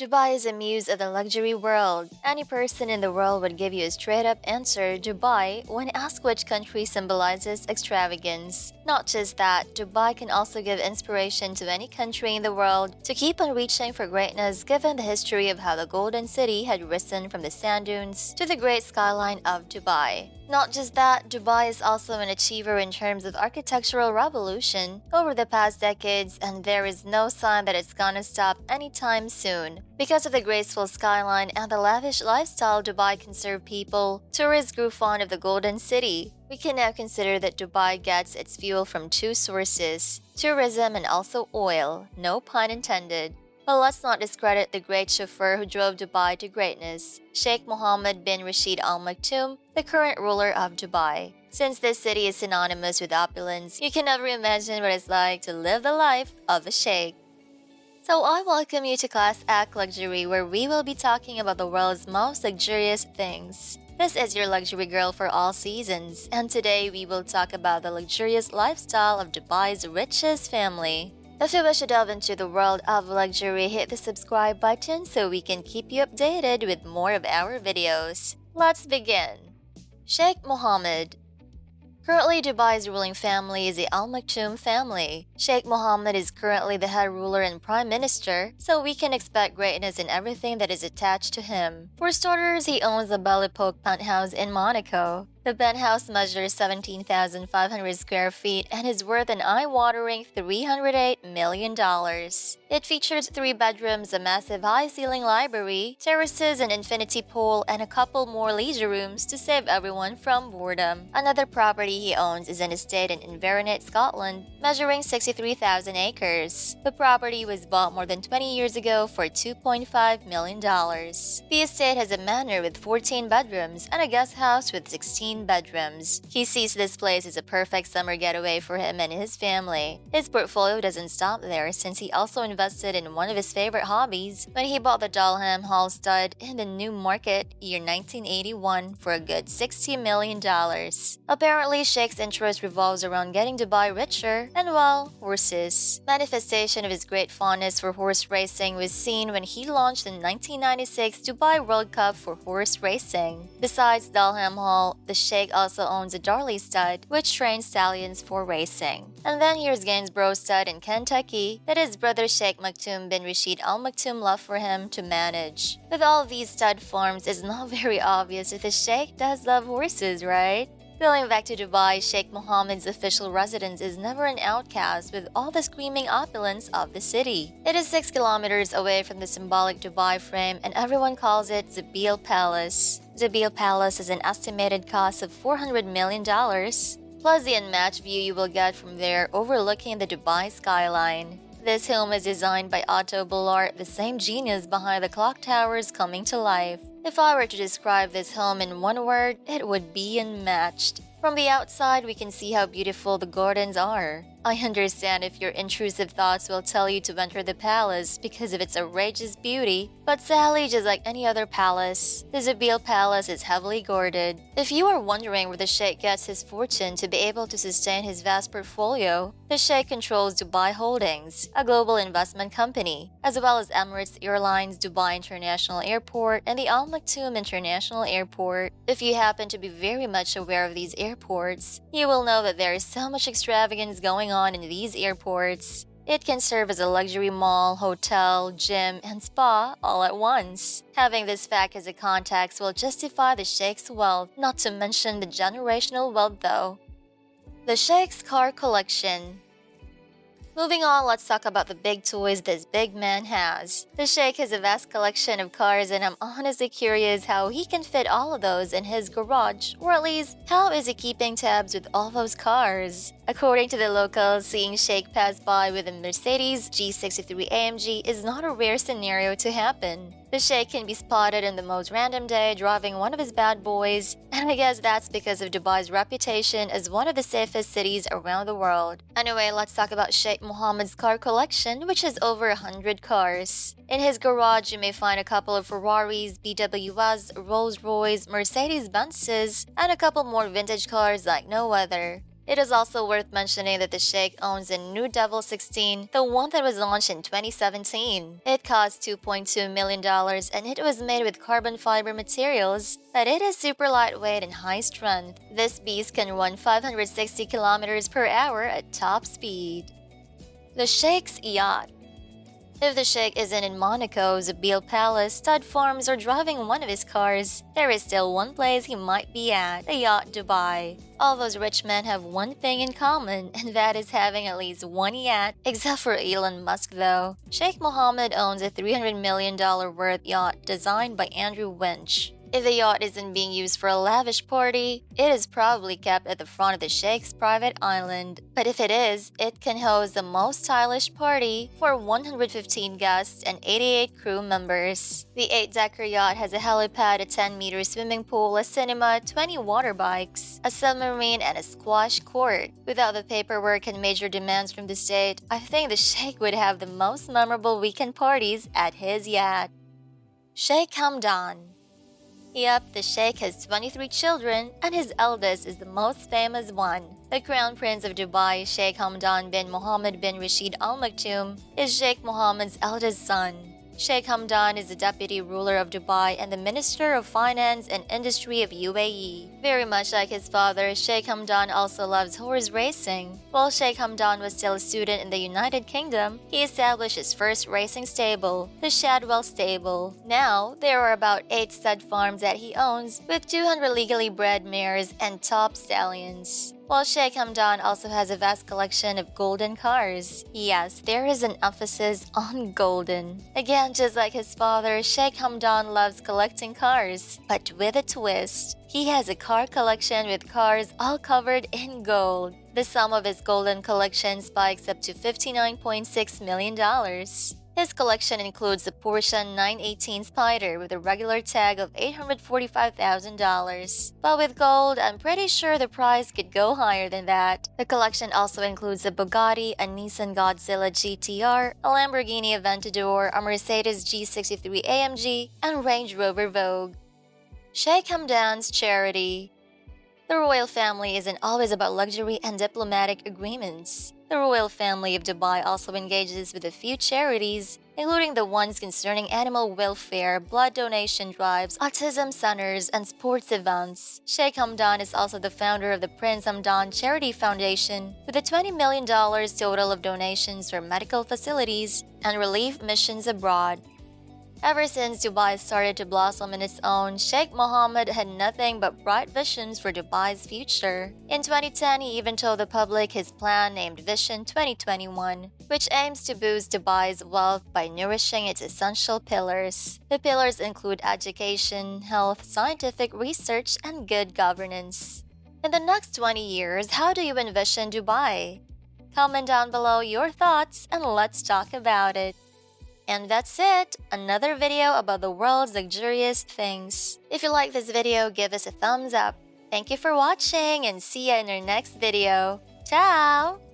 Dubai is a muse of the luxury world. Any person in the world would give you a straight up answer, Dubai, when asked which country symbolizes extravagance. Not just that, Dubai can also give inspiration to any country in the world to keep on reaching for greatness given the history of how the Golden City had risen from the sand dunes to the great skyline of Dubai. Not just that, Dubai is also an achiever in terms of architectural revolution over the past decades, and there is no sign that it's gonna stop anytime soon. Because of the graceful skyline and the lavish lifestyle Dubai can serve people, tourists grew fond of the Golden City. We can now consider that Dubai gets its fuel from two sources: tourism and also oil, no pun intended. But let's not discredit the great chauffeur who drove Dubai to greatness, Sheikh Muhammad bin Rashid Al Maktoum, the current ruler of Dubai. Since this city is synonymous with opulence, you can never imagine what it's like to live the life of a sheikh. So I welcome you to Class Act Luxury, where we will be talking about the world's most luxurious things. This is your luxury girl for all seasons, and today we will talk about the luxurious lifestyle of Dubai's richest family. If you wish to delve into the world of luxury, hit the subscribe button so we can keep you updated with more of our videos. Let's begin. Sheikh Muhammad. Currently, Dubai's ruling family is the Al Maktoum family. Sheikh Mohammed is currently the head ruler and prime minister, so we can expect greatness in everything that is attached to him. For starters, he owns a Belle Epoque penthouse in Monaco. The penthouse measures 17,500 square feet and is worth an eye-watering $308 million. It features 3 bedrooms, a massive high-ceiling library, terraces, an infinity pool, and a couple more leisure rooms to save everyone from boredom. Another property he owns is an estate in Inverness, Scotland, measuring 63,000 acres. The property was bought more than 20 years ago for $2.5 million. The estate has a manor with 14 bedrooms and a guest house with 16 bedrooms. He sees this place as a perfect summer getaway for him and his family. His portfolio doesn't stop there, since he also invested in one of his favorite hobbies when he bought the Dalham Hall stud in the New Market year 1981 for a good $60 million. Apparently, Sheikh's interest revolves around getting Dubai richer and, well, horses. Manifestation of his great fondness for horse racing was seen when he launched the 1996 Dubai World Cup for horse racing. Besides Dalham Hall, the Sheikh also owns a Darley stud, which trains stallions for racing. And then here's Gainsborough stud in Kentucky that his brother Sheikh Maktoum bin Rashid Al Maktoum left for him to manage. With all these stud farms, it's not very obvious if the Sheikh does love horses, right? Going back to Dubai, Sheikh Mohammed's official residence is never an outcast with all the screaming opulence of the city. It is 6 kilometers away from the symbolic Dubai frame, and everyone calls it Zabil Palace. Zabil Palace has an estimated cost of $400 million, plus the unmatched view you will get from there overlooking the Dubai skyline. This home is designed by Otto Bollard, the same genius behind the clock towers coming to life. If I were to describe this home in one word, it would be unmatched. From the outside, we can see how beautiful the gardens are. I understand if your intrusive thoughts will tell you to enter the palace because of its outrageous beauty, but sadly, just like any other palace, the Zabil Palace is heavily guarded. If you are wondering where the Sheikh gets his fortune to be able to sustain his vast portfolio, the Sheikh controls Dubai Holdings, a global investment company, as well as Emirates Airlines Dubai International Airport and the Al Maktoum International Airport. If you happen to be very much aware of these airports, you will know that there is so much extravagance going on in these airports. It can serve as a luxury mall, hotel, gym, and spa all at once. Having this fact as a context will justify the Sheikh's wealth, not to mention the generational wealth though. The Sheikh's car collection. Moving on, let's talk about the big toys this big man has. The Sheikh has a vast collection of cars, and I'm honestly curious how he can fit all of those in his garage, or at least, how is he keeping tabs with all those cars? According to the locals, seeing Sheikh pass by with a Mercedes G63 AMG is not a rare scenario to happen. The Sheikh can be spotted on the most random day driving one of his bad boys, and I guess that's because of Dubai's reputation as one of the safest cities around the world. Anyway, let's talk about Sheikh Mohammed's car collection, which has over 100 cars. In his garage, you may find a couple of Ferraris, BWS, Rolls-Royce, Mercedes-Benzes, and a couple more vintage cars like no other. It is also worth mentioning that the Sheikh owns a new Devil 16, the one that was launched in 2017. It cost $2.2 million and it was made with carbon fiber materials, but it is super lightweight and high strength. This beast can run 560 kilometers per hour at top speed. The Sheikh's Yacht. If the Sheikh isn't in Monaco's Beale Palace, stud farms, or driving one of his cars, there is still one place he might be at, the Yacht Dubai. All those rich men have one thing in common, and that is having at least one yacht, except for Elon Musk though. Sheikh Muhammad owns a $300 million worth yacht designed by Andrew Winch. If the yacht isn't being used for a lavish party, it is probably kept at the front of the Sheikh's private island. But if it is, it can host the most stylish party for 115 guests and 88 crew members. The 8-decker yacht has a helipad, a 10-meter swimming pool, a cinema, 20 water bikes, a submarine, and a squash court. Without the paperwork and major demands from the state, I think the Sheikh would have the most memorable weekend parties at his yacht. Sheikh Hamdan. Yep, the Sheikh has 23 children, and his eldest is the most famous one. The Crown Prince of Dubai, Sheikh Hamdan bin Mohammed bin Rashid Al Maktoum, is Sheikh Mohammed's eldest son. Sheikh Hamdan is the deputy ruler of Dubai and the Minister of Finance and Industry of UAE. Very much like his father, Sheikh Hamdan also loves horse racing. While Sheikh Hamdan was still a student in the United Kingdom, he established his first racing stable, the Shadwell Stable. Now, there are about 8 stud farms that he owns, with 200 legally bred mares and top stallions. While Sheikh Hamdan also has a vast collection of golden cars. Yes, there is an emphasis on golden. Again, just like his father, Sheikh Hamdan loves collecting cars, but with a twist. He has a car collection with cars all covered in gold. The sum of his golden collection spikes up to $59.6 million. His collection includes the Porsche 918 Spider with a regular tag of $845,000. But with gold, I'm pretty sure the price could go higher than that. The collection also includes a Bugatti, a Nissan Godzilla GTR, a Lamborghini Aventador, a Mercedes G63 AMG, and Range Rover Vogue. Sheikh Hamdan's charity. The royal family isn't always about luxury and diplomatic agreements. The royal family of Dubai also engages with a few charities, including the ones concerning animal welfare, blood donation drives, autism centers, and sports events. Sheikh Hamdan is also the founder of the Prince Hamdan Charity Foundation, with a $20 million total of donations for medical facilities and relief missions abroad. Ever since Dubai started to blossom in its own, Sheikh Mohammed had nothing but bright visions for Dubai's future. In 2010, he even told the public his plan named Vision 2021, which aims to boost Dubai's wealth by nourishing its essential pillars. The pillars include education, health, scientific research, and good governance. In the next 20 years, how do you envision Dubai? Comment down below your thoughts and let's talk about it. And that's it! Another video about the world's luxurious things. If you like this video, give us a thumbs up. Thank you for watching and see you in our next video. Ciao!